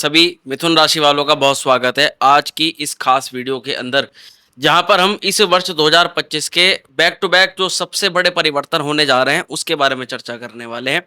सभी मिथुन राशि वालों का बहुत स्वागत है आज की इस खास वीडियो के अंदर, जहां पर हम इस वर्ष 2025 के बैक टू बैक जो सबसे बड़े परिवर्तन होने जा रहे हैं उसके बारे में चर्चा करने वाले हैं।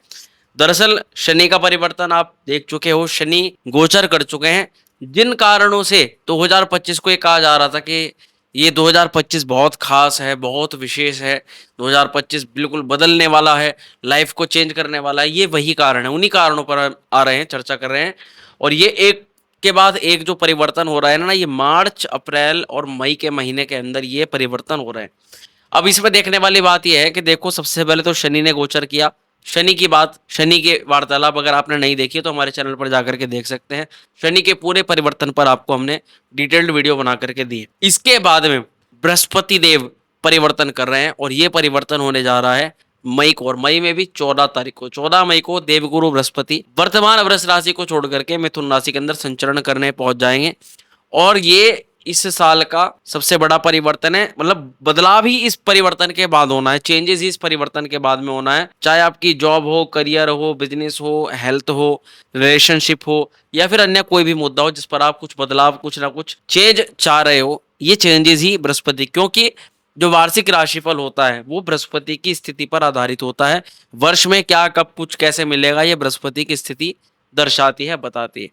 दरअसल शनि का परिवर्तन आप देख चुके हो, शनि गोचर कर चुके हैं, जिन कारणों से 2025 को ये कहा जा रहा था कि ये 2025 बहुत खास है, बहुत विशेष है, 2025 बिल्कुल बदलने वाला है, लाइफ को चेंज करने वाला है। ये वही कारण है, उन्हीं कारणों पर हम आ रहे हैं, चर्चा कर रहे हैं। और ये एक के बाद एक जो परिवर्तन हो रहा है ना, ये मार्च, अप्रैल और मई के महीने के अंदर ये परिवर्तन हो रहे हैं। अब इसमें देखने वाली बात ये है कि देखो, सबसे पहले तो शनि ने गोचर किया। शनि की वार्तालाप अगर आपने नहीं देखी तो हमारे चैनल पर जाकर के देख सकते हैं। शनि के पूरे परिवर्तन पर आपको हमने डिटेल्ड वीडियो बना करके दी है। इसके बाद में बृहस्पति देव परिवर्तन कर रहे हैं और ये परिवर्तन होने जा रहा है मई को, और मई में भी 14 तारीख को, 14 मई को देवगुरु बृहस्पति वर्तमान वृष राशि को छोड़ करके मिथुन राशि के अंदर संचरण करने पहुंच जाएंगे। और ये इस साल का सबसे बड़ा परिवर्तन है, मतलब बदलाव ही इस परिवर्तन के बाद होना है, चेंजेस ही इस परिवर्तन के बाद में होना है। चाहे आपकी जॉब हो, करियर हो, बिजनेस हो, हेल्थ हो, रिलेशनशिप हो, या फिर अन्य कोई भी मुद्दा हो जिस पर आप कुछ बदलाव, कुछ ना कुछ चेंज चाह रहे हो, ये चेंजेस ही बृहस्पति, क्योंकि जो वार्षिक राशिफल होता है वो बृहस्पति की स्थिति पर आधारित होता है। वर्ष में क्या, कब, कुछ कैसे मिलेगा, ये बृहस्पति की स्थिति दर्शाती है, बताती है।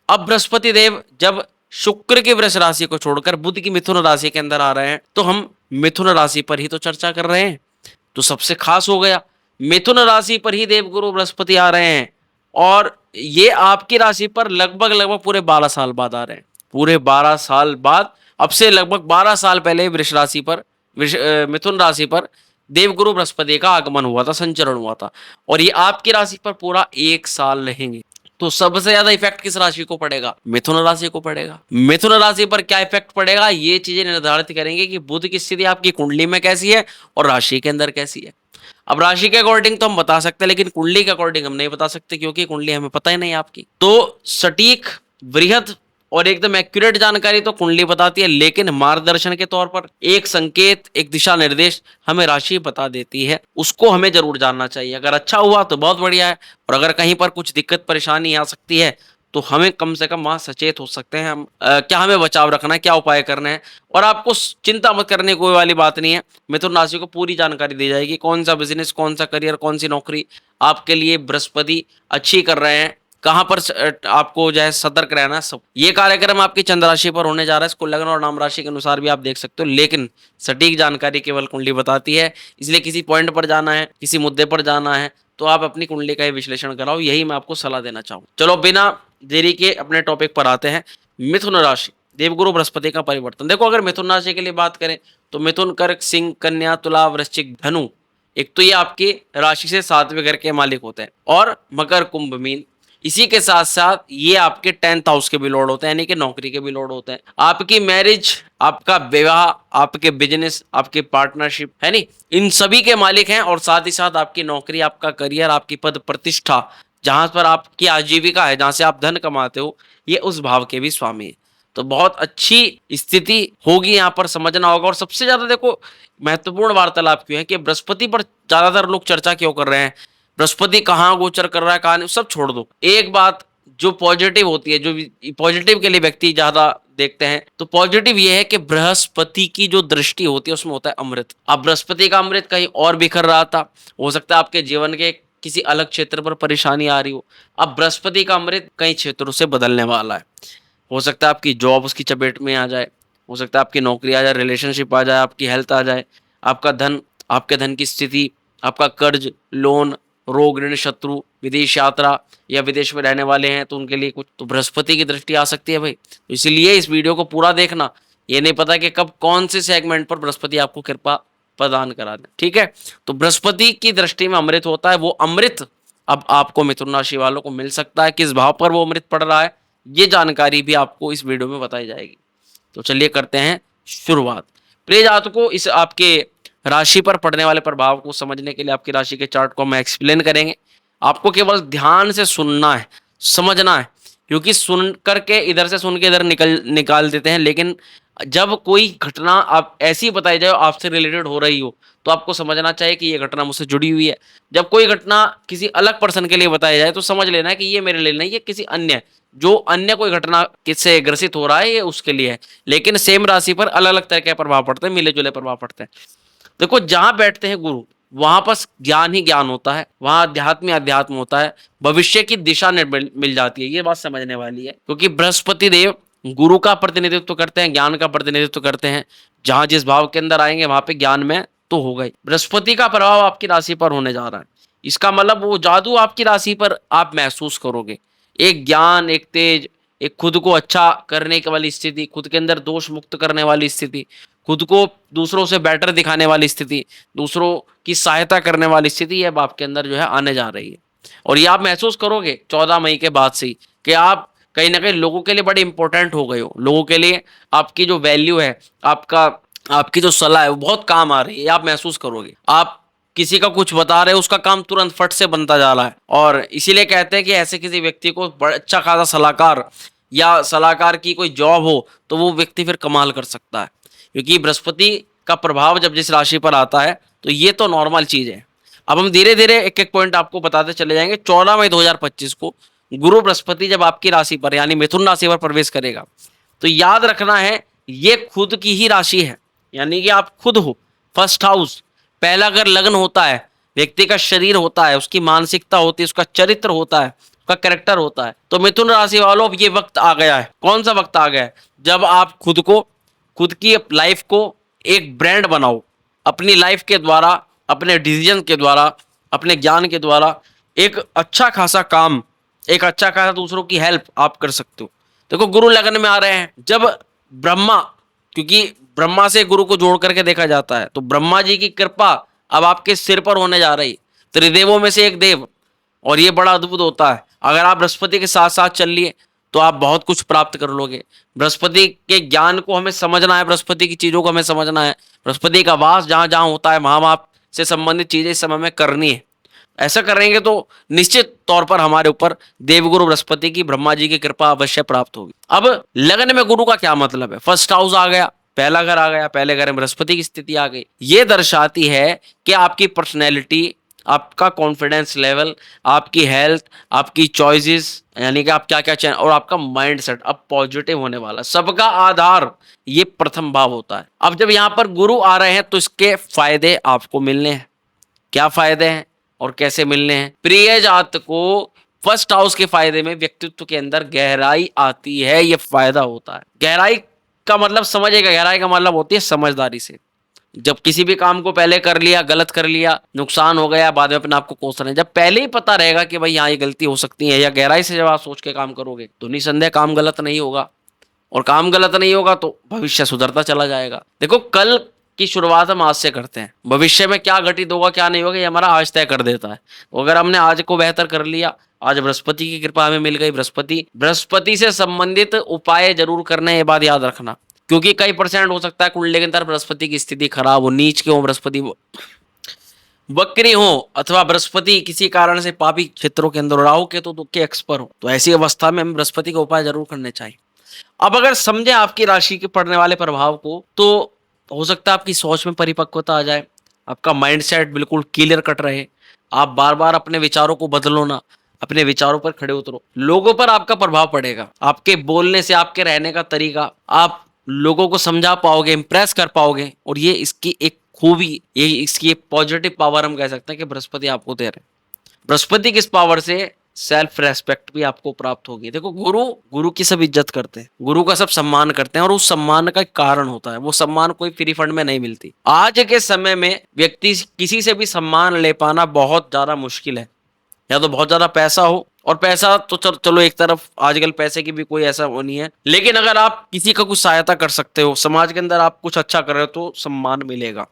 अब बृहस्पति देव जब शुक्र की वृष राशि को छोड़कर बुध की मिथुन राशि के अंदर आ रहे हैं, तो हम मिथुन राशि पर ही तो चर्चा कर रहे हैं, तो सबसे खास हो गया, मिथुन राशि पर ही देवगुरु बृहस्पति आ रहे हैं। और ये आपकी राशि पर लगभग लगभग पूरे 12 साल बाद आ रहे हैं, पूरे 12 साल बाद। अब से लगभग 12 साल पहले वृष राशि पर, मिथुन राशि पर देवगुरु बृहस्पति का आगमन हुआ था, संचरण हुआ था, और ये आपकी राशि पर पूरा 1 साल रहेंगे। तो सबसे ज्यादा इफेक्ट किस राशि को पड़ेगा? मिथुन राशि को पड़ेगा। मिथुन राशि पर क्या इफेक्ट पड़ेगा, ये चीजें निर्धारित करेंगे कि बुध की स्थिति आपकी कुंडली में कैसी है और राशि के अंदर कैसी है। अब राशि के अकॉर्डिंग तो हम बता सकते हैं, लेकिन कुंडली के अकॉर्डिंग हम नहीं बता सकते, क्योंकि कुंडली हमें पता ही नहीं आपकी। तो सटीक, वृहद और एकदम एक्यूरेट जानकारी तो कुंडली बताती है, लेकिन मार्गदर्शन के तौर पर एक संकेत, एक दिशा निर्देश हमें राशि बता देती है, उसको हमें जरूर जानना चाहिए। अगर अच्छा हुआ तो बहुत बढ़िया है, और अगर कहीं पर कुछ दिक्कत परेशानी आ सकती है तो हमें कम से कम वहां सचेत हो सकते हैं हम, क्या हमें बचाव रखना है, क्या उपाय करने हैं। और आपको चिंता मत करने कोई वाली बात नहीं है, मिथुन राशि को पूरी जानकारी दी जाएगी, कौन सा बिजनेस, कौन सा करियर, कौन सी नौकरी आपके लिए बृहस्पति अच्छी कर रहे हैं, कहां पर आपको जो है सतर्क रहना है, सब ये कार्यक्रम आपकी चंद्र राशि पर होने जा रहा है। इसको लग्न और नाम राशि के अनुसार भी आप देख सकते हो, लेकिन सटीक जानकारी केवल कुंडली बताती है। इसलिए किसी पॉइंट पर जाना है, किसी मुद्दे पर जाना है, तो आप अपनी कुंडली का ही विश्लेषण कराओ, यही मैं आपको सलाह देना चाहूँ। चलो बिना देरी के अपने टॉपिक पर आते हैं। मिथुन राशि, देवगुरु बृहस्पति का परिवर्तन। देखो, अगर मिथुन राशि के लिए बात करें तो मिथुन, कर्क, सिंह, कन्या, तुला, वृश्चिक, धनु, एक तो ये आपकी राशि से 7वें घर के मालिक होते हैं, और मकर, कुंभ, मीन, इसी के साथ साथ ये आपके 10th हाउस के भी लॉर्ड होते हैं, यानी कि नौकरी के भी लॉर्ड होते हैं। आपकी मैरिज, आपका विवाह, आपके बिजनेस, आपकी पार्टनरशिप है नहीं, इन सभी के मालिक हैं। और साथ ही साथ आपकी नौकरी, आपका करियर, आपकी पद प्रतिष्ठा, जहां पर आपकी आजीविका है, जहां से आप धन कमाते हो, ये उस भाव के भी स्वामी है। तो बहुत अच्छी स्थिति होगी, यहाँ पर समझना होगा। और सबसे ज्यादा देखो, महत्वपूर्ण वार्तालाप क्यों है कि बृहस्पति पर ज्यादातर लोग चर्चा क्यों कर रहे हैं, बृहस्पति कहाँ गोचर कर रहा है, कहाँ नहीं, सब छोड़ दो। एक बात जो पॉजिटिव होती है, जो पॉजिटिव के लिए व्यक्ति ज्यादा देखते हैं, तो पॉजिटिव ये है कि बृहस्पति की जो दृष्टि होती है उसमें होता है अमृत। अब बृहस्पति का अमृत कहीं और बिखर रहा था, हो सकता है आपके जीवन के किसी अलग क्षेत्र पर परेशानी आ रही हो, अब बृहस्पति का अमृत कई क्षेत्रों से बदलने वाला है। हो सकता है आपकी जॉब उसकी चपेट में आ जाए, हो सकता है आपकी नौकरी आ जाए, रिलेशनशिप आ जाए, आपकी हेल्थ आ जाए, आपका धन, आपके धन की स्थिति, आपका कर्ज, लोन, रोग, ऋण, शत्रु, विदेश यात्रा, या विदेश में रहने वाले हैं तो उनके लिए कुछ, तो बृहस्पति की दृष्टि आ सकती है भाई। तो इसलिए इस वीडियो को पूरा देखना, ये नहीं पता कि कब कौन से सेगमेंट पर बृहस्पति आपको कृपा प्रदान करा दे, ठीक है। तो बृहस्पति की दृष्टि में अमृत होता है, वो अमृत अब आपको मिथुन राशि वालों को मिल सकता है। किस भाव पर वो अमृत पड़ रहा है, ये जानकारी भी आपको इस वीडियो में बताई जाएगी। तो चलिए करते हैं शुरुआत। प्रिय जातकों, इस आपके राशि पर पड़ने वाले प्रभाव को समझने के लिए आपकी राशि के चार्ट को हम एक्सप्लेन करेंगे। आपको केवल ध्यान से सुनना है, समझना है, क्योंकि सुन करके इधर से सुन के इधर निकाल देते हैं, लेकिन जब कोई घटना आप ऐसी बताई जाए आपसे रिलेटेड हो रही हो, तो आपको समझना चाहिए कि ये घटना मुझसे जुड़ी हुई है। जब कोई घटना किसी अलग पर्सन के लिए बताई जाए तो समझ लेना है कि ये मेरे लिए नहीं, ये किसी अन्य जो अन्य कोई घटना किससे ग्रसित हो रहा है ये उसके लिए है, लेकिन सेम राशि पर अलग अलग तरह के प्रभाव पड़ते हैं, मिले जुले प्रभाव पड़ते हैं। देखो जहां बैठते हैं गुरु वहां बस ज्ञान ही ज्ञान होता है, वहां अध्यात्म ही अध्यात्म होता है, भविष्य की दिशा मिल जाती है। ये बात समझने वाली है, क्योंकि बृहस्पति देव गुरु का प्रतिनिधित्व करते हैं, ज्ञान का प्रतिनिधित्व करते हैं। जहां जिस भाव के अंदर आएंगे वहां पे ज्ञान में तो होगा ही। बृहस्पति का प्रभाव आपकी राशि पर होने जा रहा है, इसका मतलब वो जादू आपकी राशि पर आप महसूस करोगे। एक ज्ञान, एक तेज, एक खुद को अच्छा करने की वाली स्थिति, खुद के अंदर दोष मुक्त करने वाली स्थिति, खुद को दूसरों से बेटर दिखाने वाली स्थिति, दूसरों की सहायता करने वाली स्थिति अब आपके अंदर जो है आने जा रही है। और ये आप महसूस करोगे 14 मई के बाद से ही कि आप कहीं ना कहीं लोगों के लिए बड़े इंपॉर्टेंट हो गए हो। लोगों के लिए आपकी जो वैल्यू है, आपका आपकी जो सलाह है वो बहुत काम आ रही है, आप महसूस करोगे। आप किसी का कुछ बता रहे हो, उसका काम तुरंत फट से बनता जा रहा है। और इसीलिए कहते हैं कि ऐसे किसी व्यक्ति को बड़ा अच्छा खासा सलाहकार या सलाहकार की कोई जॉब हो तो वो व्यक्ति फिर कमाल कर सकता है, क्योंकि बृहस्पति का प्रभाव जब जिस राशि पर आता है तो ये तो नॉर्मल चीज है। अब हम धीरे धीरे एक एक पॉइंट आपको बताते चले जाएंगे। 14 मई 2025 को गुरु बृहस्पति जब आपकी राशि पर यानी मिथुन राशि पर प्रवेश करेगा तो याद रखना है ये खुद की ही राशि है, यानी कि आप खुद हो। फर्स्ट हाउस, पहला घर लग्न होता है, व्यक्ति का शरीर होता है, उसकी मानसिकता होती है, उसका चरित्र होता है, उसका कैरेक्टर होता है। तो मिथुन राशि वालों अब ये वक्त आ गया है। कौन सा वक्त आ गया है? जब आप खुद को, खुद की लाइफ को एक ब्रांड बनाओ, अपनी लाइफ के द्वारा, अपने डिसीजन के द्वारा, अपने ज्ञान के द्वारा एक अच्छा खासा काम, एक अच्छा खासा दूसरों की हेल्प आप कर सकते हो। देखो गुरु लगन में आ रहे हैं, जब ब्रह्मा, क्योंकि ब्रह्मा से गुरु को जोड़ करके देखा जाता है, तो ब्रह्मा जी की कृपा अब आपके सिर पर होने जा रही, त्रिदेवों में से एक देव। और ये बड़ा अद्भुत होता है। अगर आप बृहस्पति के साथ साथ चल लिए तो आप बहुत कुछ प्राप्त कर लोगे। बृहस्पति के ज्ञान को हमें समझना है, बृहस्पति की चीजों को हमें समझना है, बृहस्पति का वास जहां जहां होता है वहां वहां से संबंधित चीजें इस समय में करनी है। ऐसा करेंगे तो निश्चित तौर पर हमारे ऊपर देवगुरु बृहस्पति की, ब्रह्मा जी की कृपा अवश्य प्राप्त होगी। अब लगन में गुरु का क्या मतलब है? फर्स्ट हाउस आ गया, पहला घर आ गया, पहले घर में बृहस्पति की स्थिति आ गई। ये दर्शाती है कि आपकी पर्सनैलिटी, आपका कॉन्फिडेंस लेवल, आपकी हेल्थ, आपकी चॉइसेस, यानी कि आप क्या क्या चाहें, और आपका माइंड सेट अब पॉजिटिव होने वाला। सबका आधार ये प्रथम भाव होता है। अब जब यहाँ पर गुरु आ रहे हैं तो इसके फायदे आपको मिलने हैं। क्या फायदे हैं और कैसे मिलने हैं? प्रिय जात को फर्स्ट हाउस के फायदे में व्यक्तित्व के अंदर गहराई आती है, ये फायदा होता है। गहराई का मतलब समझेगा, गहराई का मतलब होती है समझदारी से। जब किसी भी काम को पहले कर लिया, गलत कर लिया, नुकसान हो गया, बाद में अपने आप को कोस रहे हैं, जब पहले ही पता रहेगा कि भाई यहाँ ये गलती हो सकती है, या गहराई से जब आप सोच के काम करोगे तो निसंदेह काम गलत नहीं होगा। और काम गलत नहीं होगा तो भविष्य सुधरता चला जाएगा। देखो कल की शुरुआत हम आज से करते हैं, भविष्य में क्या घटित होगा क्या नहीं होगा ये हमारा आज तय कर देता है। तो अगर हमने आज को बेहतर कर लिया, आज बृहस्पति की कृपा हमें मिल गई, बृहस्पति से संबंधित उपाय जरूर करने, ये बात याद रखना, क्योंकि कई परसेंट हो सकता है कुंडली के अंदर बृहस्पति की स्थिति खराब हो, नीच के हो बृहस्पति, वक्री हो, अथवा बृहस्पति किसी कारण से पापी क्षेत्रों के अंदर, राहु के तो दुख के एक्सपर हो, तो ऐसी अवस्था में हमें बृहस्पति के उपाय जरूर करने चाहिए। अब अगर समझे आपकी राशि के पड़ने वाले प्रभाव को, तो हो सकता है आपकी सोच में परिपक्वता आ जाए, आपका माइंडसेट बिल्कुल क्लियर कट रहे, आप बार बार अपने विचारों को बदलो ना, अपने विचारों पर खड़े उतरो। लोगों पर आपका प्रभाव पड़ेगा, आपके बोलने से, आपके रहने का तरीका, आप लोगों को समझा पाओगे, इंप्रेस कर पाओगे। और ये इसकी एक खूबी, ये इसकी एक पॉजिटिव पावर हम कह सकते हैं कि बृहस्पति आपको दे रहे हैं। बृहस्पति किस पावर से? सेल्फ रेस्पेक्ट भी आपको प्राप्त होगी। देखो गुरु की सब इज्जत करते हैं, गुरु का सब सम्मान करते हैं, और उस सम्मान का एक कारण होता है। वो सम्मान कोई फ्री फंड में नहीं मिलती। आज के समय में व्यक्ति किसी से भी सम्मान ले पाना बहुत ज्यादा मुश्किल है। या तो बहुत ज्यादा पैसा हो, और पैसा तो चलो एक तरफ, आजकल पैसे की भी कोई ऐसा वो नहीं है, लेकिन अगर आप किसी का कुछ सहायता कर सकते हो, समाज के अंदर आप कुछ अच्छा कर रहे हो, तो सम्मान मिलेगा।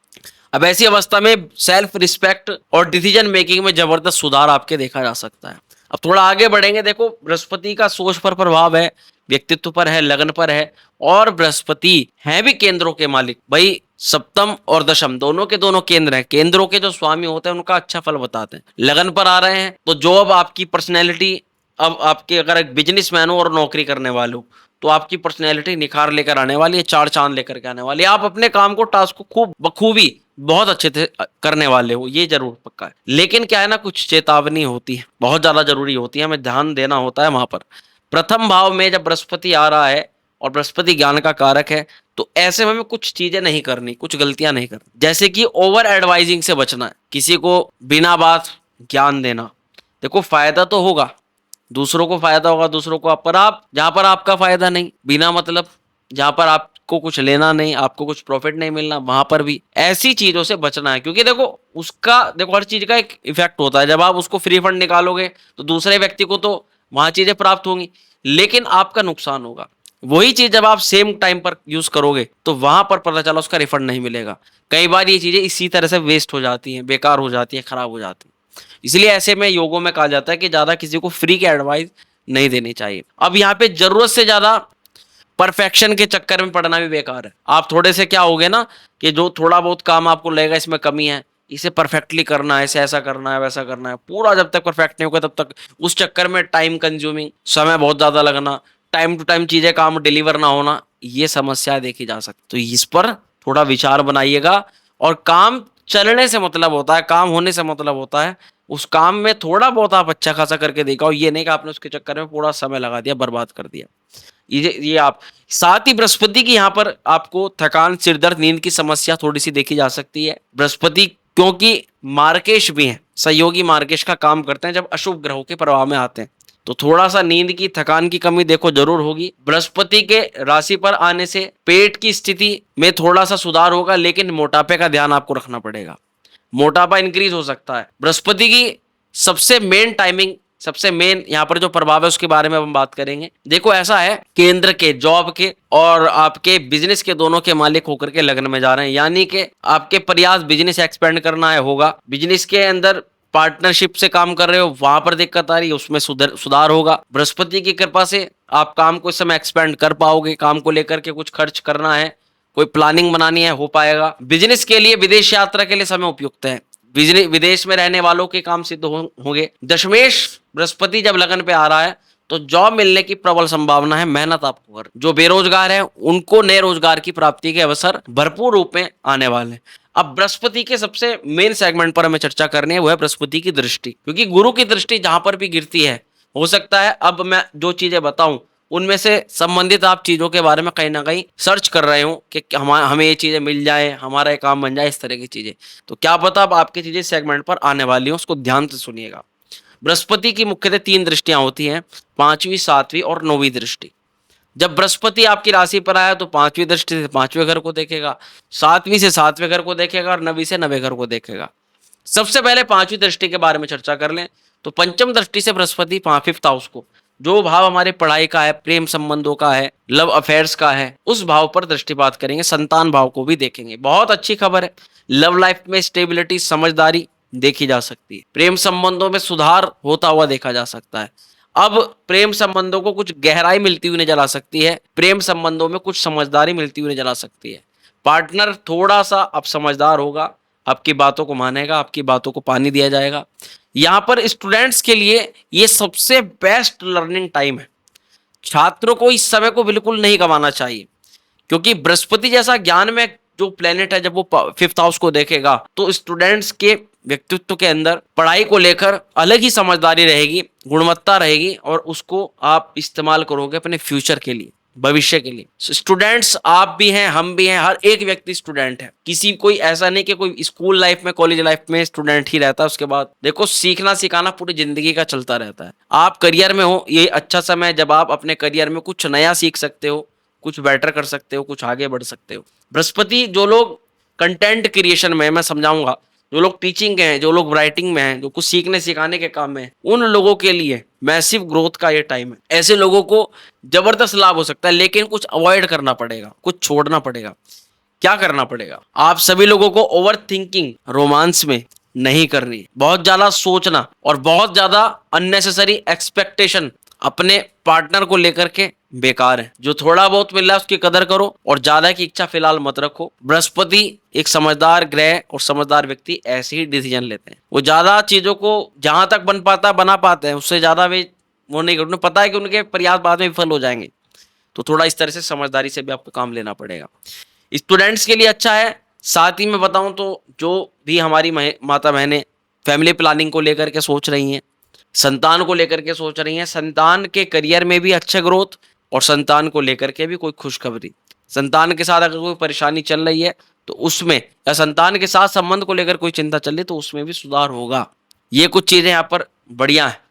अब ऐसी अवस्था में सेल्फ रिस्पेक्ट और डिसीजन मेकिंग में जबरदस्त सुधार आपके देखा जा सकता है। अब थोड़ा आगे बढ़ेंगे। देखो बृहस्पति का सोच पर प्रभाव है, व्यक्तित्व पर है, लगन पर है, और बृहस्पति है भी केंद्रों के मालिक। भाई सप्तम और दशम दोनों के दोनों केंद्र हैं। केंद्रों के जो स्वामी होते हैं उनका अच्छा फल बताते हैं। लगन पर आ रहे हैं तो जॉब, आपकी पर्सनैलिटी, अब आपके अगर एक बिजनेसमैन हो और नौकरी करने वाले हो तो आपकी पर्सनैलिटी निखार लेकर आने वाली है, चार चांद लेकर के आने वाली है। आप अपने काम को, टास्क को खूब बखूबी बहुत अच्छे से करने वाले हो, ये जरूर पक्का है। लेकिन क्या है ना, कुछ चेतावनी होती है, बहुत ज्यादा जरूरी होती है, हमें ध्यान देना होता है वहां पर। प्रथम भाव में जब बृहस्पति आ रहा है और बृहस्पति ज्ञान का कारक है, तो ऐसे में हमें कुछ चीजें नहीं करनी, कुछ गलतियां नहीं करनी, जैसे कि ओवर एडवाइजिंग से बचना है, किसी को बिना बात ज्ञान देना। देखो फायदा तो होगा, दूसरों को फायदा होगा, दूसरों को, पर आप जहां पर आपका फायदा नहीं, बिना मतलब जहां पर आपको कुछ लेना नहीं, आपको कुछ प्रॉफिट नहीं मिलना, वहां पर भी ऐसी चीजों से बचना है। क्योंकि देखो हर चीज का एक इफेक्ट होता है। जब आप उसको फ्री फंड निकालोगे तो दूसरे व्यक्ति को तो वहां चीजें प्राप्त होंगी, लेकिन आपका नुकसान होगा। वही चीज जब आप सेम टाइम पर यूज करोगे तो वहां पर पता चला उसका रिफंड नहीं मिलेगा। कई बार ये चीजें इसी तरह से वेस्ट हो जाती हैं, बेकार हो जाती हैं, खराब हो जाती हैं। इसलिए ऐसे में योगों में कहा जाता है कि ज्यादा किसी को फ्री की एडवाइस नहीं देनी चाहिए। अब यहाँ पे जरूरत से ज्यादा परफेक्शन के चक्कर में पड़ना भी बेकार है। आप थोड़े से क्या होगे ना कि जो थोड़ा बहुत काम आपको लगेगा इसमें कमी है, इसे परफेक्टली करना है, इसे ऐसा करना है, वैसा करना है, पूरा जब तक परफेक्ट नहीं होगा तब तक उस चक्कर में टाइम कंज्यूमिंग, समय बहुत ज्यादा लगना, टाइम टू टाइम चीजें काम डिलीवर ना होना, ये समस्या देखी जा सकती। तो इस पर थोड़ा विचार बनाइएगा। और काम चलने से मतलब होता है, काम होने से मतलब होता है, उस काम में थोड़ा बहुत आप अच्छा खासा करके देखा, ये नहीं कि आपने उसके चक्कर में पूरा समय लगा दिया, बर्बाद कर दिया। ये आप साथ ही बृहस्पति की यहाँ पर आपको थकान, सिरदर्द, नींद की समस्या थोड़ी सी देखी जा सकती है। बृहस्पति क्योंकि मार्केश भी हैं, सहयोगी मार्केश का काम करते हैं जब अशुभ ग्रहों के प्रभाव में आते हैं, तो थोड़ा सा नींद की, थकान की कमी देखो जरूर होगी। बृहस्पति के राशि पर आने से पेट की स्थिति में थोड़ा सा सुधार होगा, लेकिन मोटापे का ध्यान आपको रखना पड़ेगा, मोटापा इंक्रीज हो सकता है। बृहस्पति की सबसे मेन टाइमिंग, सबसे मेन यहाँ पर जो प्रभाव है उसके बारे में हम बात करेंगे। देखो ऐसा है, केंद्र के, जॉब के और आपके बिजनेस के दोनों के मालिक होकर के लग्न में जा रहे हैं, यानी कि आपके प्रयास बिजनेस एक्सपेंड करना है, होगा। बिजनेस के अंदर पार्टनरशिप से काम कर रहे हो, वहां पर दिक्कत आ रही है, उसमें सुधार होगा। बृहस्पति की कृपा से आप काम को इस समय एक्सपेंड कर पाओगे, काम को लेकर के कुछ खर्च करना है, कोई प्लानिंग बनानी है, हो पाएगा। बिजनेस के लिए, विदेश यात्रा के लिए समय उपयुक्त है, विदेश में रहने वालों के काम सिद्ध होंगे। दशमेश बृहस्पति जब लगन पे आ रहा है तो जॉब मिलने की प्रबल संभावना है, मेहनत आपको कर। जो बेरोजगार है उनको नए रोजगार की प्राप्ति के अवसर भरपूर रूप में आने वाले हैं। अब बृहस्पति के सबसे मेन सेगमेंट पर हमें चर्चा करनी है, वो है बृहस्पति की दृष्टि। क्योंकि गुरु की दृष्टि जहां पर भी गिरती है, हो सकता है अब मैं जो चीजें बताऊं उनमें से संबंधित आप चीजों के बारे में कहीं ना कहीं सर्च कर रहे हो कि हमें ये चीजें मिल जाए, हमारा ये काम बन जाए, इस तरह की चीजें, तो क्या पता अब आपकी चीजें सेगमेंट पर आने वाली हो, उसको ध्यान से सुनिएगा। बृहस्पति की मुख्यतः 3 दृष्टियां होती हैं, 5वीं, 7वीं और 9वीं दृष्टि। जब बृहस्पति आपकी राशि पर आया तो 5वीं दृष्टि से 5वें घर को देखेगा, 7वीं से 7वें घर को देखेगा और 9वीं से 9वें घर को देखेगा। सबसे पहले 5वीं दृष्टि के बारे में चर्चा कर लें तो पंचम दृष्टि से बृहस्पति 5th हाउस को, जो भाव हमारे पढ़ाई का है, प्रेम संबंधों का है, लव अफेयर्स का है, उस भाव पर दृष्टिपात करेंगे। संतान भाव को भी देखेंगे। बहुत अच्छी खबर है, लव लाइफ में स्टेबिलिटी, समझदारी देखी जा सकती है, प्रेम संबंधों में सुधार होता हुआ देखा जा सकता है। अब प्रेम संबंधों को कुछ गहराई मिलती हुई नजर आ सकती है, प्रेम संबंधों में कुछ समझदारी मिलती हुई नजर आ सकती है। पार्टनर थोड़ा सा अब समझदार होगा, आपकी बातों को मानेगा, आपकी बातों को पानी दिया जाएगा। यहाँ पर स्टूडेंट्स के लिए ये सबसे बेस्ट लर्निंग टाइम है। छात्रों को इस समय को बिल्कुल नहीं गंवाना चाहिए, क्योंकि बृहस्पति जैसा ज्ञान में जो प्लेनेट है, जब वो 5th हाउस को देखेगा तो स्टूडेंट्स के व्यक्तित्व के अंदर पढ़ाई को लेकर अलग ही समझदारी रहेगी, गुणवत्ता रहेगी, और उसको आप इस्तेमाल करोगे अपने फ्यूचर के लिए, भविष्य के लिए। स्टूडेंट्स आप भी हैं, हम भी हैं, हर एक व्यक्ति स्टूडेंट है। किसी कोई ऐसा नहीं कि कोई स्कूल लाइफ में, कॉलेज लाइफ में स्टूडेंट ही रहता है, उसके बाद देखो सीखना सिखाना पूरी जिंदगी का चलता रहता है। आप करियर में हो, ये अच्छा समय है जब आप अपने करियर में कुछ नया सीख सकते हो, कुछ बेटर कर सकते हो, कुछ आगे बढ़ सकते हो। बृहस्पति, जो लोग कंटेंट क्रिएशन में, मैं समझाऊंगा, जो लोग टीचिंग हैं, जो लोग राइटिंग में हैं, जो कुछ सीखने सिखाने के काम में हैं, उन लोगों के लिए मैसिव ग्रोथ का ये टाइम है। ऐसे लोगों को जबरदस्त लाभ हो सकता है, लेकिन कुछ अवॉइड करना पड़ेगा, कुछ छोड़ना पड़ेगा। क्या करना पड़ेगा? आप सभी लोगों को ओवर थिंकिंग, रोमांस में नहीं करनी, बहुत ज्यादा सोचना और बहुत ज्यादा अननेसेसरी एक्सपेक्टेशन अपने पार्टनर को लेकर के बेकार है। जो थोड़ा बहुत मिल रहा है उसकी कदर करो और ज्यादा की इच्छा फिलहाल मत रखो। बृहस्पति एक समझदार ग्रह और समझदार व्यक्ति ऐसे ही डिसीजन लेते हैं। वो ज्यादा चीजों को जहां तक बन पाता है बना पाते हैं, उससे ज्यादा वे वो नहीं करते। उन्हें पता है कि उनके प्रयास बाद में विफल हो जाएंगे, तो थोड़ा इस तरह से समझदारी से भी आपको काम लेना पड़ेगा। स्टूडेंट्स के लिए अच्छा है। साथ ही में बताऊं तो जो भी हमारी माता बहनें फैमिली प्लानिंग को लेकर के सोच रही हैं, संतान को लेकर के सोच रही हैं, संतान के करियर में भी अच्छे ग्रोथ और संतान को लेकर के भी कोई खुशखबरी। संतान के साथ अगर कोई परेशानी चल रही है तो उसमें, या संतान के साथ संबंध को लेकर कोई चिंता चल रही है तो उसमें भी सुधार होगा। ये कुछ चीजें यहाँ पर बढ़िया है।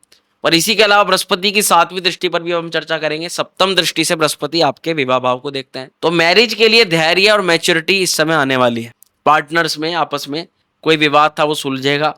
पर इसी के अलावा बृहस्पति की 7वीं दृष्टि पर भी हम चर्चा करेंगे। 7म दृष्टि से बृहस्पति आपके विवाह भाव को देखते हैं, तो मैरिज के लिए धैर्य और मैच्योरिटी इस समय आने वाली है। पार्टनर्स में आपस में कोई विवाद था वो सुलझेगा,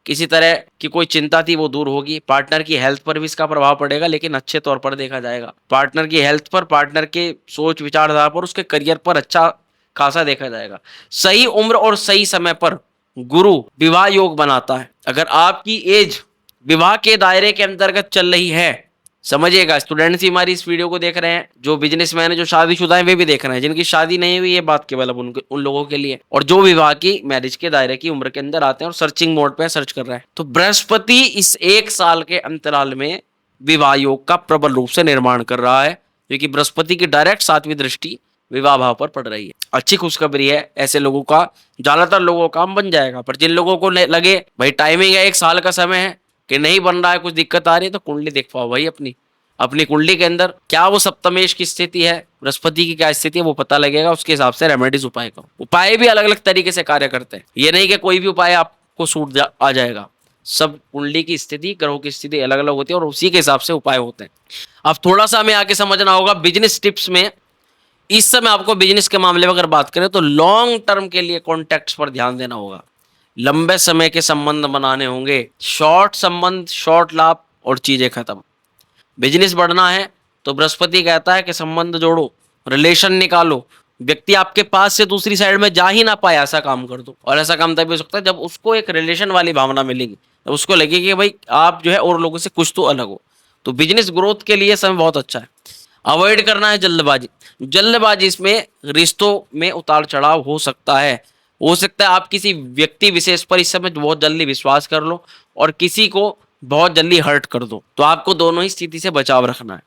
किसी तरह की कोई चिंता थी वो दूर होगी। पार्टनर की हेल्थ पर भी इसका प्रभाव पड़ेगा, लेकिन अच्छे तौर पर देखा जाएगा। पार्टनर की हेल्थ पर, पार्टनर के सोच विचारधारा पर, उसके करियर पर अच्छा खासा देखा जाएगा। सही उम्र और सही समय पर गुरु विवाह योग बनाता है। अगर आपकी एज विवाह के दायरे के अंतर्गत चल रही है, समझिएगा, स्टूडेंट्स ही हमारी इस वीडियो को देख रहे हैं, जो बिजनेसमैन है, जो शादीशुदा है, वे भी देख रहे हैं। जिनकी शादी नहीं हुई, ये बात केवल अब उन लोगों के लिए, और जो विवाह की मैरिज के दायरे की उम्र के अंदर आते हैं और सर्चिंग मोड पे सर्च कर रहे हैं, तो बृहस्पति इस 1 साल के अंतराल में विवाह योग का प्रबल रूप से निर्माण कर रहा है, क्योंकि बृहस्पति की डायरेक्ट 7वीं दृष्टि विवाह भाव पर पड़ रही है। अच्छी खुशखबरी है। ऐसे लोगों का, ज्यादातर लोगों का काम बन जाएगा। पर जिन लोगों को लगे भाई टाइमिंग है, 1 साल का समय है कि नहीं बन रहा है, कुछ दिक्कत आ रही है, तो कुंडली देख पाओ भाई अपनी कुंडली के अंदर क्या वो सप्तमेश की स्थिति है, बृहस्पति की क्या स्थिति है, वो पता लगेगा। उसके हिसाब से रेमेडीज उपाय करो। उपाय भी अलग अलग तरीके से कार्य करते हैं, ये नहीं कि कोई भी उपाय आपको सूट आ जाएगा। सब कुंडली की स्थिति, ग्रहों की स्थिति अलग अलग होती है और उसी के हिसाब से उपाय होते हैं। अब थोड़ा सा हमें आगे समझना होगा बिजनेस टिप्स में। इस समय आपको बिजनेस के मामले में अगर बात करें तो लॉन्ग टर्म के लिए कॉन्टैक्ट्स पर ध्यान देना होगा। लंबे समय के संबंध बनाने होंगे। शॉर्ट संबंध, शॉर्ट लाभ और चीजें खत्म। बिजनेस बढ़ना है तो बृहस्पति कहता है कि संबंध जोड़ो, रिलेशन निकालो। व्यक्ति आपके पास से दूसरी साइड में जा ही ना पाए, ऐसा काम कर दो। और ऐसा काम तभी हो सकता है जब उसको एक रिलेशन वाली भावना मिलेगी, जब उसको लगे कि भाई आप जो है और लोगों से कुछ तो अलग हो। तो बिजनेस ग्रोथ के लिए समय बहुत अच्छा है। अवॉइड करना है जल्दबाजी। जल्दबाजी इसमें रिश्तों में उतार चढ़ाव हो सकता है। हो सकता है आप किसी व्यक्ति विशेष पर इस समय बहुत जल्दी विश्वास कर लो और किसी को बहुत जल्दी हर्ट कर दो, तो आपको दोनों ही स्थिति से बचाव रखना है।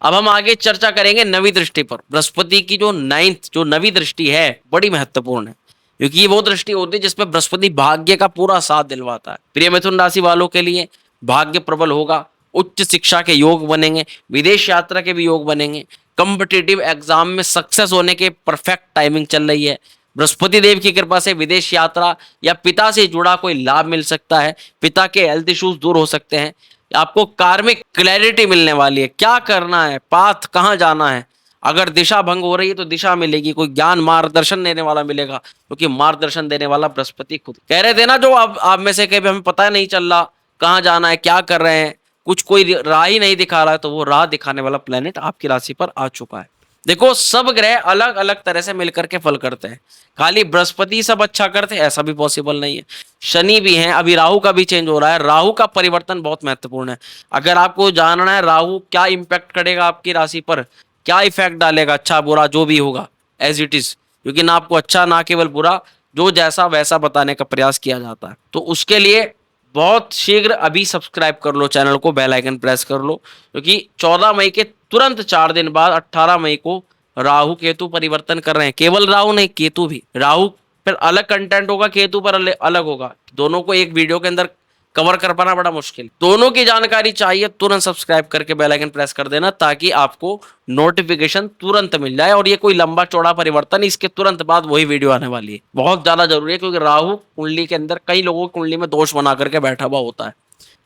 अब हम आगे चर्चा करेंगे 9वीं दृष्टि पर। बृहस्पति की जो 9वीं दृष्टि है बड़ी महत्वपूर्ण है, क्योंकि ये वो दृष्टि होती है जिसमें बृहस्पति भाग्य का पूरा साथ दिलवाता है। प्रिय मिथुन राशि वालों के लिए भाग्य प्रबल होगा, उच्च शिक्षा के योग बनेंगे, विदेश यात्रा के भी योग बनेंगे, कॉम्पिटिटिव एग्जाम में सक्सेस होने के परफेक्ट टाइमिंग चल रही है। बृहस्पति देव की कृपा से विदेश यात्रा या पिता से जुड़ा कोई लाभ मिल सकता है। पिता के हेल्थ इश्यूज दूर हो सकते हैं। आपको कार्मिक क्लैरिटी मिलने वाली है, क्या करना है, पाथ कहाँ जाना है। अगर दिशा भंग हो रही है तो दिशा मिलेगी, कोई ज्ञान मार्गदर्शन देने वाला मिलेगा, क्योंकि मार्गदर्शन देने वाला बृहस्पति खुद। कह रहे थे ना जो आप में से कभी हमें पता नहीं चल रहा कहाँ जाना है, क्या कर रहे हैं, कुछ कोई राह ही नहीं दिखा रहा है, तो वो राह दिखाने वाला प्लेनेट आपकी राशि पर आ चुका है। देखो सब ग्रह अलग अलग तरह से मिलकर के फल करते हैं। खाली बृहस्पति सब अच्छा करते हैं ऐसा भी पॉसिबल नहीं है। शनि भी हैं, अभी राहु का भी चेंज हो रहा है। राहु का परिवर्तन बहुत महत्वपूर्ण है। अगर आपको जानना है राहु क्या इंपैक्ट करेगा आपकी राशि पर, क्या इफेक्ट डालेगा, अच्छा बुरा जो भी होगा एज इट इज, क्योंकि ना आपको अच्छा ना केवल बुरा, जो जैसा वैसा बताने का प्रयास किया जाता है। तो उसके लिए बहुत शीघ्र अभी सब्सक्राइब कर लो चैनल को, बेल आइकन प्रेस कर लो, क्योंकि 14 मई के तुरंत 4 दिन बाद 18 मई को राहु केतु परिवर्तन कर रहे हैं। केवल राहु नहीं, केतु भी। राहु पर अलग कंटेंट होगा, केतु पर अलग होगा। दोनों को एक वीडियो के अंदर कवर कर पाना बड़ा मुश्किल। दोनों की जानकारी चाहिए, तुरंत सब्सक्राइब करके बेल आइकन प्रेस कर देना, ताकि आपको नोटिफिकेशन तुरंत मिल जाए। और ये कोई लंबा चौड़ा परिवर्तन, इसके तुरंत बाद वही वीडियो आने वाली है। बहुत ज्यादा जरूरी है, क्योंकि राहु कुंडली के अंदर कई लोगों की कुंडली में दोष बना करके बैठा हुआ होता है।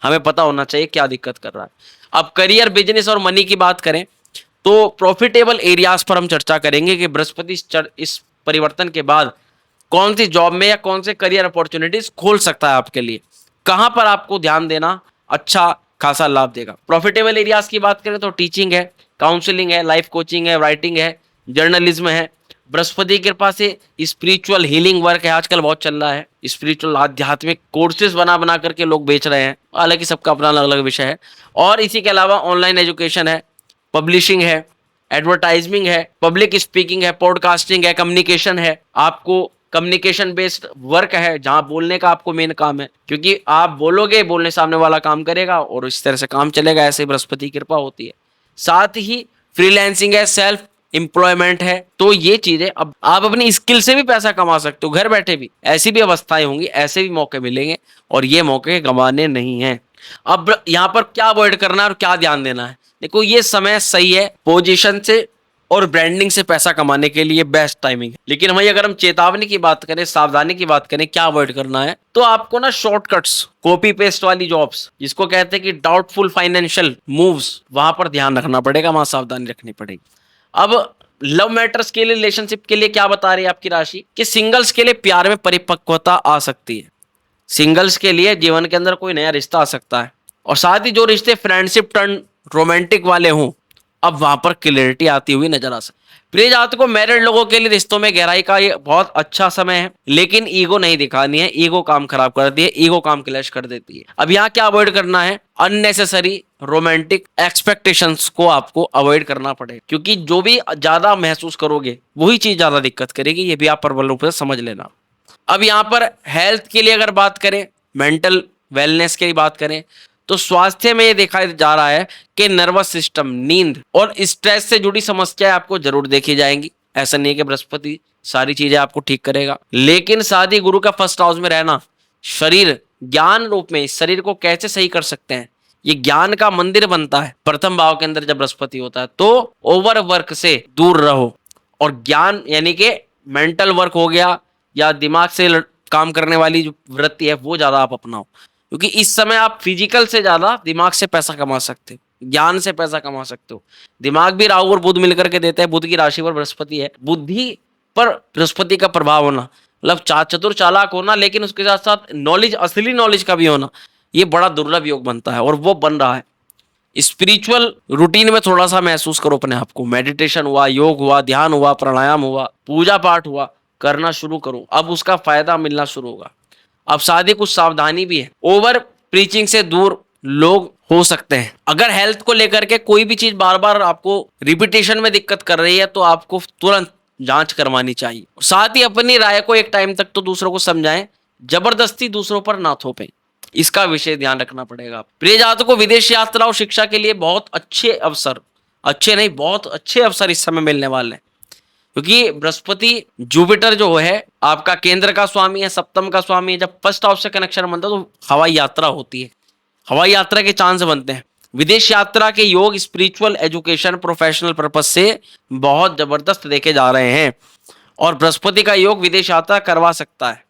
हमें पता होना चाहिए क्या दिक्कत कर रहा है। अब करियर, बिजनेस और मनी की बात करें तो प्रॉफिटेबल एरियाज पर हम चर्चा करेंगे कि बृहस्पति इस परिवर्तन के बाद कौन सी जॉब में या कौन से करियर अपॉर्चुनिटीज खोल सकता है आपके लिए, कहां पर आपको ध्यान देना अच्छा खासा लाभ देगा। प्रॉफिटेबल एरियाज की बात करें तो टीचिंग है, काउंसलिंग है, लाइफ कोचिंग है, राइटिंग है, जर्नलिज्म है। बृहस्पति की कृपा से स्पिरिचुअल हीलिंग वर्क है, आजकल बहुत चल रहा है। स्पिरिचुअल आध्यात्मिक कोर्सेज बना बना करके लोग बेच रहे हैं, हालांकि सबका अपना अलग अलग विषय है। और इसी के अलावा ऑनलाइन एजुकेशन है, पब्लिशिंग है, एडवर्टाइजिंग है, पब्लिक स्पीकिंग है, पॉडकास्टिंग है, कम्युनिकेशन है। आपको कम्युनिकेशन बेस्ड वर्क है, जहां बोलने का आपको मेन काम है, क्योंकि आप बोलोगे, बोलने सामने वाला काम करेगा और इस तरह से काम चलेगा। ऐसे बृहस्पति की कृपा होती है। साथ ही फ्रीलांसिंग है, सेल्फ एम्प्लॉयमेंट है। तो ये चीजें, अब आप अपनी स्किल से भी पैसा कमा सकते हो घर बैठे भी। ऐसी भी अवस्थाएं होंगी, ऐसे भी मौके मिलेंगे और ये मौके गंवाने नहीं है। अब यहाँ पर क्या अवॉइड करना है और क्या ध्यान देना है? देखो ये समय सही है पोजीशन से और ब्रांडिंग से पैसा कमाने के लिए बेस्ट टाइमिंग है। लेकिन वहीं अगर हम चेतावनी की बात करें, सावधानी की बात करें, क्या अवॉइड करना है, तो आपको ना शॉर्टकट्स, कॉपी पेस्ट वाली जॉब्स, जिसको कहते हैं कि डाउटफुल फाइनेंशियल मूव्स, वहां पर ध्यान रखना पड़ेगा, वहां सावधानी रखनी पड़ेगी। अब लव मैटर्स के लिए, रिलेशनशिप के लिए क्या बता रही है आपकी राशि कि सिंगल्स के लिए प्यार में परिपक्वता आ सकती है। सिंगल्स के लिए जीवन के अंदर कोई नया रिश्ता आ सकता है। और साथ ही जो रिश्ते फ्रेंडशिप टर्न रोमांटिक वाले हों, अब वहां पर क्लियरिटी आती हुई नजर आ सकती है। प्रिय जातकों, मैरिड लोगों के लिए रिश्तों में गहराई का ये बहुत अच्छा समय है, लेकिन ईगो नहीं दिखानी है। ईगो काम खराब करती है, ईगो काम क्लैश कर देती है। अब यहाँ क्या अवॉइड करना है? अननेसेसरी रोमांटिक एक्सपेक्टेशंस को आपको अवॉइड करना पड़ेगा, क्योंकि जो भी ज्यादा महसूस करोगे वही चीज ज्यादा दिक्कत करेगी। ये भी आप प्रबल रूप से समझ लेना। अब यहाँ पर हेल्थ के लिए अगर बात करें, मेंटल वेलनेस की बात करें, तो स्वास्थ्य में ये देखा जा रहा है कि नर्वस सिस्टम, नींद और स्ट्रेस से जुड़ी समस्याएं आपको जरूर देखी जाएंगी। ऐसा नहीं है कि बृहस्पति सारी चीजें आपको ठीक करेगा, लेकिन साथ ही गुरु का फर्स्ट हाउस में रहना, शरीर ज्ञान रूप में इस शरीर को कैसे सही कर सकते हैं, ये ज्ञान का मंदिर बनता है प्रथम भाव के अंदर जब बृहस्पति होता है। तो ओवर वर्क से दूर रहो, और ज्ञान यानी कि मेंटल वर्क हो गया या दिमाग से काम करने वाली जो वृत्ति है वो ज्यादा आप अपनाओ, क्योंकि इस समय आप फिजिकल से ज्यादा दिमाग से पैसा कमा सकते हो, ज्ञान से पैसा कमा सकते हो। दिमाग भी राहु और बुध मिलकर के देते हैं, बुध की राशि पर बृहस्पति है, बुद्धि पर बृहस्पति का प्रभाव होना मतलब चतुर चालाक होना, लेकिन उसके साथ साथ नॉलेज, असली नॉलेज का भी होना, ये बड़ा दुर्लभ योग बनता है और वो बन रहा है। स्पिरिचुअल रूटीन में थोड़ा सा महसूस करो अपने आप को, मेडिटेशन हुआ, योग हुआ, ध्यान हुआ, प्राणायाम हुआ, पूजा पाठ हुआ, करना शुरू करो, अब उसका फायदा मिलना शुरू होगा। अब साथ ही कुछ सावधानी भी है, ओवर प्रीचिंग से दूर लोग हो सकते हैं। अगर हेल्थ को लेकर के कोई भी चीज बार बार आपको रिपीटेशन में दिक्कत कर रही है तो आपको तुरंत जांच करवानी चाहिए। साथ ही अपनी राय को एक टाइम तक तो दूसरों को समझाएं, जबरदस्ती दूसरों पर ना थोपें, इसका विषय ध्यान रखना पड़ेगा। प्रिय जातकों, विदेश यात्रा और शिक्षा के लिए बहुत अच्छे अवसर, अच्छे नहीं बहुत अच्छे अवसर इस समय मिलने वाले हैं, क्योंकि बृहस्पति जुपिटर जो है आपका केंद्र का स्वामी है, सप्तम का स्वामी है। जब फर्स्ट हाउस से कनेक्शन बनता है तो हवाई यात्रा होती है, हवाई यात्रा के चांस बनते हैं। विदेश यात्रा के योग स्पिरिचुअल, एजुकेशन, प्रोफेशनल पर्पस से बहुत जबरदस्त देखे जा रहे हैं, और बृहस्पति का योग विदेश यात्रा करवा सकता है।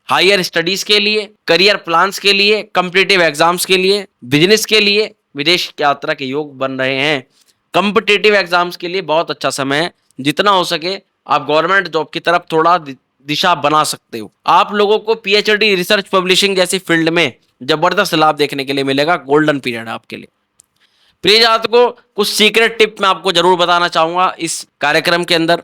हायर स्टडीज के लिए, करियर प्लान्स के लिए, कॉम्पिटिटिव एग्जाम्स के लिए, बिजनेस के लिए विदेश यात्रा के योग बन रहे हैं। कॉम्पिटिटिव एग्जाम्स के लिए बहुत अच्छा समय है, जितना हो सके आप गवर्नमेंट जॉब की तरफ थोड़ा दिशा बना सकते हो। आप लोगों को पीएचडी, रिसर्च, पब्लिशिंग जैसी फील्ड में जबरदस्त लाभ देखने के लिए मिलेगा, गोल्डन पीरियड है आपके लिए। प्रिय जातकों, कुछ सीक्रेट टिप मैं आपको जरूर बताना चाहूंगा इस कार्यक्रम के अंदर,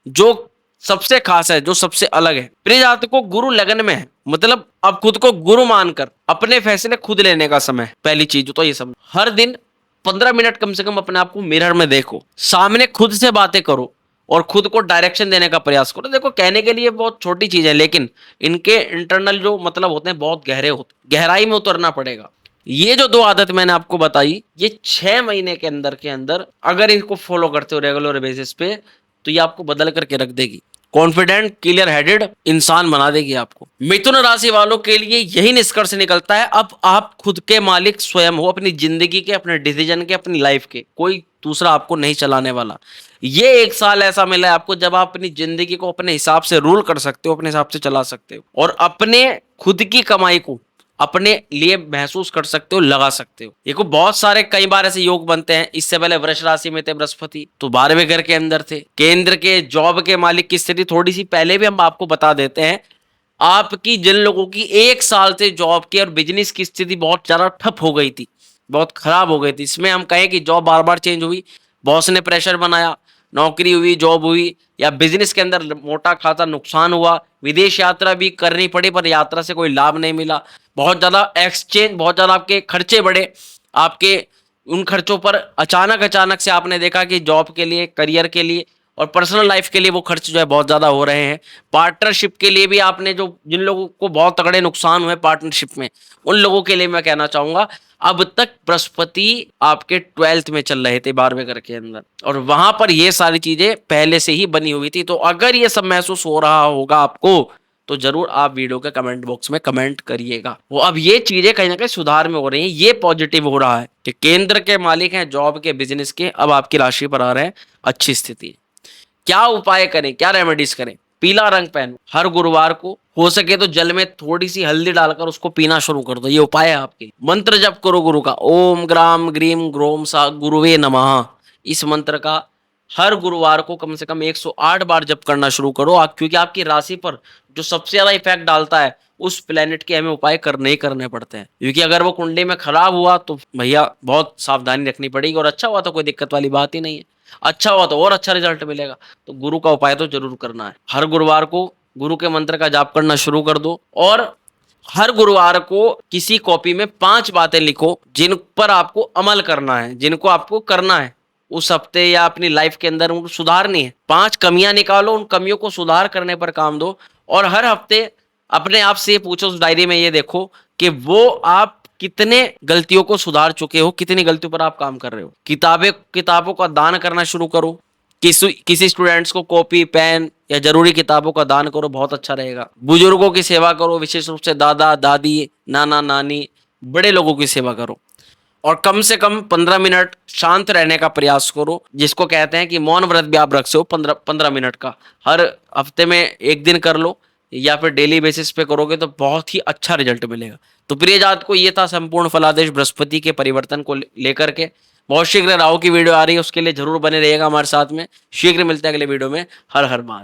जो सबसे खास है, जो सबसे अलग है। प्रिय जातकों, गुरु लगन में है, मतलब अब खुद को गुरु मानकर अपने फैसले खुद लेने का समय। पहली चीज तो ये समझ, हर दिन 15 मिनट कम से कम अपने आप को मिरर में देखो, सामने खुद से बातें करो और खुद को डायरेक्शन देने का प्रयास करो। देखो कहने के लिए बहुत छोटी चीज है, लेकिन इनके इंटरनल जो मतलब होते हैं बहुत गहरे होते हैं, गहराई में उतरना पड़ेगा। ये जो 2 आदत मैंने आपको बताई, ये 6 महीने के अंदर अगर इनको फॉलो करते हो रेगुलर बेसिस पे, तो ये आपको बदल करके रख देगी, कॉन्फिडेंट, क्लियर हेडेड इंसान बना देगी आपको। मिथुन राशि वालों के लिए यही निष्कर्ष निकलता है, अब आप खुद के मालिक स्वयं हो, अपनी जिंदगी के, अपने डिसीजन के, अपनी लाइफ के, कोई दूसरा आपको नहीं चलाने वाला। ये 1 साल ऐसा मिला है आपको जब आप अपनी जिंदगी को अपने हिसाब से रूल कर सकते हो, अपने हिसाब से चला सकते हो, और अपने खुद की कमाई को अपने लिए महसूस कर सकते हो, लगा सकते हो। देखो बहुत सारे कई बार ऐसे योग बनते हैं। इससे पहले वृष राशि में थे बृहस्पति, तो 12वें घर के अंदर थे। केंद्र के जॉब के मालिक की स्थिति थोड़ी सी पहले भी हम आपको बता देते हैं। आपकी जिन लोगों की 1 साल से जॉब की और बिजनेस की स्थिति बहुत ज्यादा ठप हो गई थी, बहुत खराब हो गई थी, इसमें हम कहें कि जॉब बार बार चेंज हुई, बॉस ने प्रेशर बनाया, नौकरी हुई, जॉब हुई, या बिजनेस के अंदर मोटा खासा नुकसान हुआ, विदेश यात्रा भी करनी पड़ी पर यात्रा से कोई लाभ नहीं मिला, बहुत ज्यादा एक्सचेंज, बहुत ज्यादा आपके खर्चे बढ़े, आपके उन खर्चों पर अचानक से आपने देखा कि जॉब के लिए, करियर के लिए और पर्सनल लाइफ के लिए वो खर्च जो है बहुत ज्यादा हो रहे हैं। पार्टनरशिप के लिए भी आपने जो, जिन लोगों को बहुत तगड़े नुकसान हुए पार्टनरशिप में, उन लोगों के लिए मैं कहना चाहूंगा अब तक बृहस्पति आपके 12th में चल रहे थे, 12वें घर के अंदर, और वहां पर ये सारी चीजें पहले से ही बनी हुई थी। तो अगर ये सब महसूस हो रहा होगा आपको, तो जरूर आप वीडियो के कमेंट बॉक्स में कमेंट करिएगा। वो अब ये चीजें कहीं ना कहीं सुधार में हो रही हैं, ये पॉजिटिव हो रहा है कि केंद्र के मालिक हैं जॉब के, बिजनेस के, अब आपकी राशि पर आ रहे हैं, अच्छी स्थिति। क्या उपाय करें, क्या रेमेडीज करें? पीला रंग पहनो हर गुरुवार को, हो सके तो जल में थोड़ी सी हल्दी डालकर उसको पीना शुरू कर दो, ये उपाय है आपके। मंत्र जप करो गुरु का, ओम ग्राम ग्रीम ग्रोम सा गुरुवे नमः, इस मंत्र का हर गुरुवार को कम से कम 108 बार जप करना शुरू करो आप, क्योंकि आपकी राशि पर जो सबसे ज्यादा इफेक्ट डालता है उस प्लेनेट के हमें उपाय करने ही करने पड़ते हैं, क्योंकि अगर वो कुंडली में खराब हुआ तो भैया बहुत सावधानी रखनी पड़ेगी, और अच्छा हुआ तो कोई दिक्कत वाली बात ही नहीं है, अच्छा हुआ तो और अच्छा रिजल्ट मिलेगा। तो गुरु का उपाय तो जरूर करना है। हर गुरुवार को गुरु के मंत्र का जाप करना शुरू कर दो, और हर गुरुवार को किसी कॉपी में 5 बातें लिखो जिन पर आपको अमल करना है, जिनको आपको करना है उस हफ्ते या अपनी लाइफ के अंदर उनको सुधारनी है। 5 कमियां निकालो, उन कमियों को सुधार करने पर काम दो, और हर हफ्ते अपने आप से पूछो, उस डायरी में ये देखो कि वो आप कितने गलतियों को सुधार चुके हो, कितनी गलतियों पर आप काम कर रहे हो। किताबों का दान करना शुरू करो, किसी स्टूडेंट्स को कॉपी पेन या जरूरी किताबों का दान करो, बहुत अच्छा रहेगा। बुजुर्गों की सेवा करो, विशेष रूप से दादा दादी, नाना नानी, बड़े लोगों की सेवा करो, और कम से कम 15 मिनट शांत रहने का प्रयास करो, जिसको कहते हैं कि मौन व्रत भी आप रख सकते हो 15 मिनट का। हर हफ्ते में एक दिन कर लो, या फिर डेली बेसिस पे करोगे तो बहुत ही अच्छा रिजल्ट मिलेगा। तो प्रिय जात को ये था संपूर्ण फलादेश बृहस्पति के परिवर्तन को लेकर के। बहुत शीघ्र राहु की वीडियो आ रही है, उसके लिए जरूर बने रहिएगा हमारे साथ में। शीघ्र मिलते हैं अगले वीडियो में। हर हर महादेव।